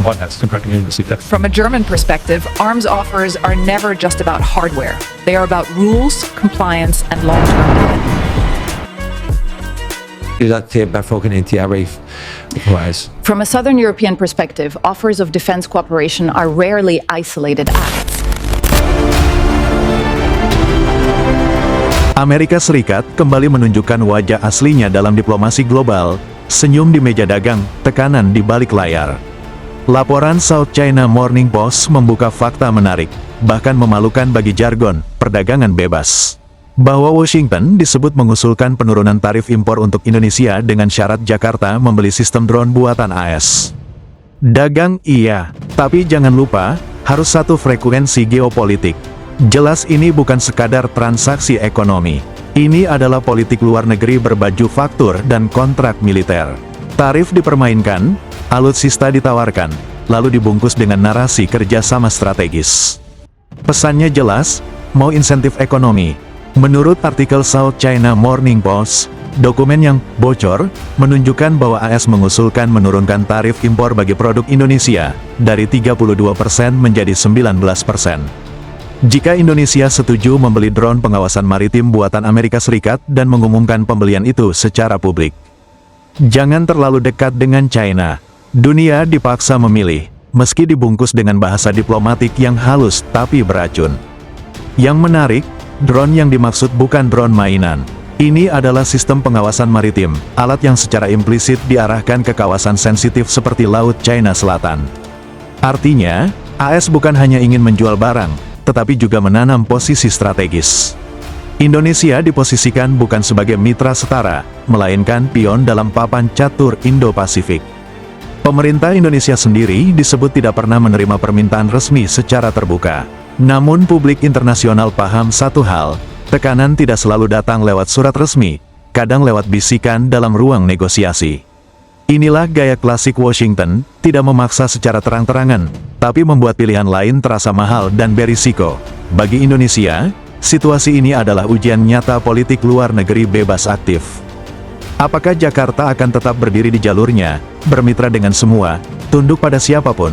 From a German perspective, arms offers are never just about hardware. They are about rules, compliance, and long-term commitment. From a Southern European perspective, offers of defense cooperation are rarely isolated acts. Amerika Serikat kembali menunjukkan wajah aslinya dalam diplomasi global, senyum di meja dagang, tekanan di balik layar. Laporan South China Morning Post membuka fakta menarik, bahkan memalukan bagi jargon perdagangan bebas. Bahwa Washington disebut mengusulkan penurunan tarif impor untuk Indonesia dengan syarat Jakarta membeli sistem drone buatan AS. Dagang iya, tapi jangan lupa, harus satu frekuensi geopolitik. Jelas ini bukan sekadar transaksi ekonomi. Ini adalah politik luar negeri berbaju faktur dan kontrak militer. Tarif dipermainkan, alutsista ditawarkan, lalu dibungkus dengan narasi kerjasama strategis. Pesannya jelas, mau insentif ekonomi. Menurut artikel South China Morning Post, dokumen yang bocor menunjukkan bahwa AS mengusulkan menurunkan tarif impor bagi produk Indonesia dari 32% menjadi 19%. Jika Indonesia setuju membeli drone pengawasan maritim buatan Amerika Serikat dan mengumumkan pembelian itu secara publik. Jangan terlalu dekat dengan China. Dunia dipaksa memilih, meski dibungkus dengan bahasa diplomatik yang halus tapi beracun. Yang menarik, drone yang dimaksud bukan drone mainan. Ini adalah sistem pengawasan maritim, alat yang secara implisit diarahkan ke kawasan sensitif seperti Laut China Selatan. Artinya, AS bukan hanya ingin menjual barang, tetapi juga menanam posisi strategis. Indonesia diposisikan bukan sebagai mitra setara, melainkan pion dalam papan catur Indo-Pasifik. Pemerintah Indonesia sendiri disebut tidak pernah menerima permintaan resmi secara terbuka. Namun publik internasional paham satu hal, tekanan tidak selalu datang lewat surat resmi, kadang lewat bisikan dalam ruang negosiasi. Inilah gaya klasik Washington, tidak memaksa secara terang-terangan, tapi membuat pilihan lain terasa mahal dan berisiko. Bagi Indonesia, situasi ini adalah ujian nyata politik luar negeri bebas aktif. Apakah Jakarta akan tetap berdiri di jalurnya, bermitra dengan semua, tunduk pada siapapun?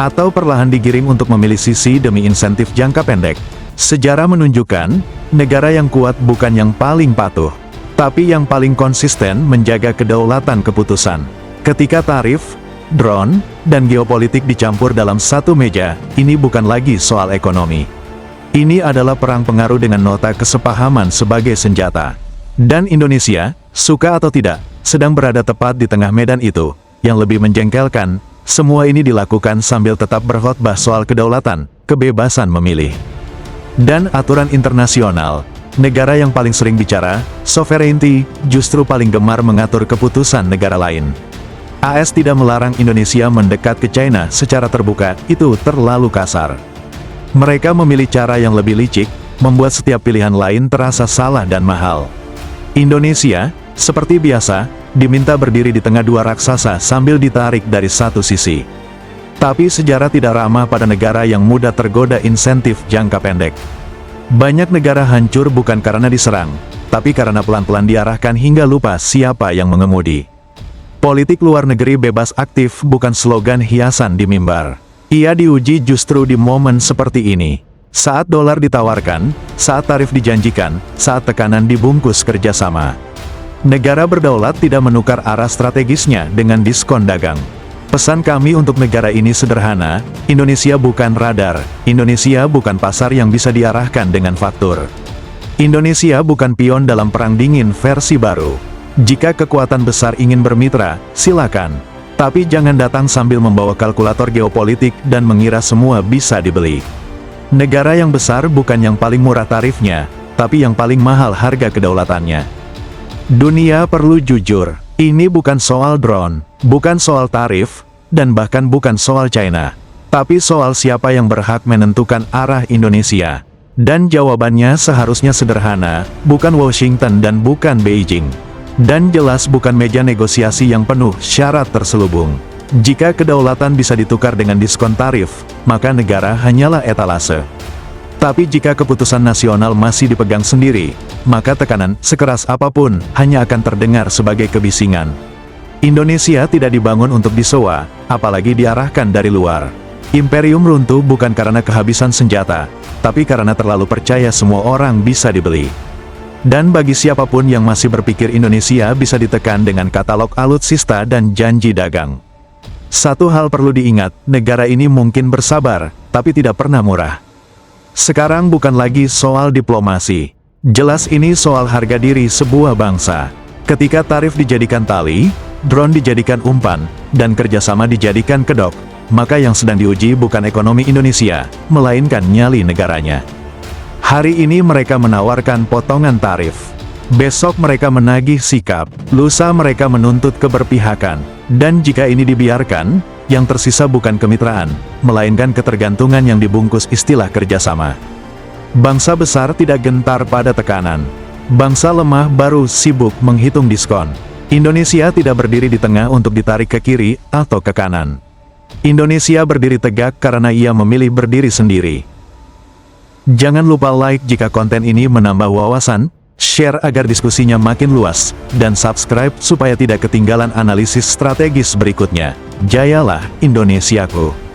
Atau perlahan digiring untuk memilih sisi demi insentif jangka pendek? Sejarah menunjukkan, negara yang kuat bukan yang paling patuh, tapi yang paling konsisten menjaga kedaulatan keputusan. Ketika tarif, drone, dan geopolitik dicampur dalam satu meja, ini bukan lagi soal ekonomi. Ini adalah perang pengaruh dengan nota kesepahaman sebagai senjata. Dan Indonesia, suka atau tidak, sedang berada tepat di tengah medan itu. Yang lebih menjengkelkan, semua ini dilakukan sambil tetap berkhotbah soal kedaulatan, kebebasan memilih. Dan aturan internasional. Negara yang paling sering bicara, sovereignty, justru paling gemar mengatur keputusan negara lain. AS tidak melarang Indonesia mendekat ke China secara terbuka, itu terlalu kasar. Mereka memilih cara yang lebih licik, membuat setiap pilihan lain terasa salah dan mahal. Indonesia, seperti biasa, diminta berdiri di tengah dua raksasa sambil ditarik dari satu sisi. Tapi sejarah tidak ramah pada negara yang mudah tergoda insentif jangka pendek. Banyak negara hancur bukan karena diserang, tapi karena pelan-pelan diarahkan hingga lupa siapa yang mengemudi. Politik luar negeri bebas aktif bukan slogan hiasan di mimbar. Ia diuji justru di momen seperti ini. Saat dolar ditawarkan, saat tarif dijanjikan, saat tekanan dibungkus kerjasama. Negara berdaulat tidak menukar arah strategisnya dengan diskon dagang. Pesan kami untuk negara ini sederhana, Indonesia bukan radar, Indonesia bukan pasar yang bisa diarahkan dengan faktur. Indonesia bukan pion dalam perang dingin versi baru. Jika kekuatan besar ingin bermitra, silakan. Tapi jangan datang sambil membawa kalkulator geopolitik dan mengira semua bisa dibeli. Negara yang besar bukan yang paling murah tarifnya, tapi yang paling mahal harga kedaulatannya. Dunia perlu jujur. Ini bukan soal drone, bukan soal tarif, dan bahkan bukan soal China. Tapi soal siapa yang berhak menentukan arah Indonesia. Dan jawabannya seharusnya sederhana, bukan Washington dan bukan Beijing. Dan jelas bukan meja negosiasi yang penuh syarat terselubung. Jika kedaulatan bisa ditukar dengan diskon tarif, maka negara hanyalah etalase. Tapi jika keputusan nasional masih dipegang sendiri, maka tekanan sekeras apapun hanya akan terdengar sebagai kebisingan. Indonesia tidak dibangun untuk disewa, apalagi diarahkan dari luar. Imperium runtuh bukan karena kehabisan senjata, tapi karena terlalu percaya semua orang bisa dibeli. Dan bagi siapapun yang masih berpikir Indonesia bisa ditekan dengan katalog alutsista dan janji dagang. Satu hal perlu diingat, negara ini mungkin bersabar, tapi tidak pernah murah. Sekarang bukan lagi soal diplomasi. Jelas ini soal harga diri sebuah bangsa. Ketika tarif dijadikan tali, drone dijadikan umpan, dan kerjasama dijadikan kedok, maka yang sedang diuji bukan ekonomi Indonesia, melainkan nyali negaranya. Hari ini mereka menawarkan potongan tarif. Besok mereka menagih sikap, lusa mereka menuntut keberpihakan, dan jika ini dibiarkan, yang tersisa bukan kemitraan, melainkan ketergantungan yang dibungkus istilah kerjasama. Bangsa besar tidak gentar pada tekanan. Bangsa lemah baru sibuk menghitung diskon. Indonesia tidak berdiri di tengah untuk ditarik ke kiri atau ke kanan. Indonesia berdiri tegak karena ia memilih berdiri sendiri. Jangan lupa like jika konten ini menambah wawasan, share agar diskusinya makin luas, dan subscribe supaya tidak ketinggalan analisis strategis berikutnya. Jayalah Indonesiaku!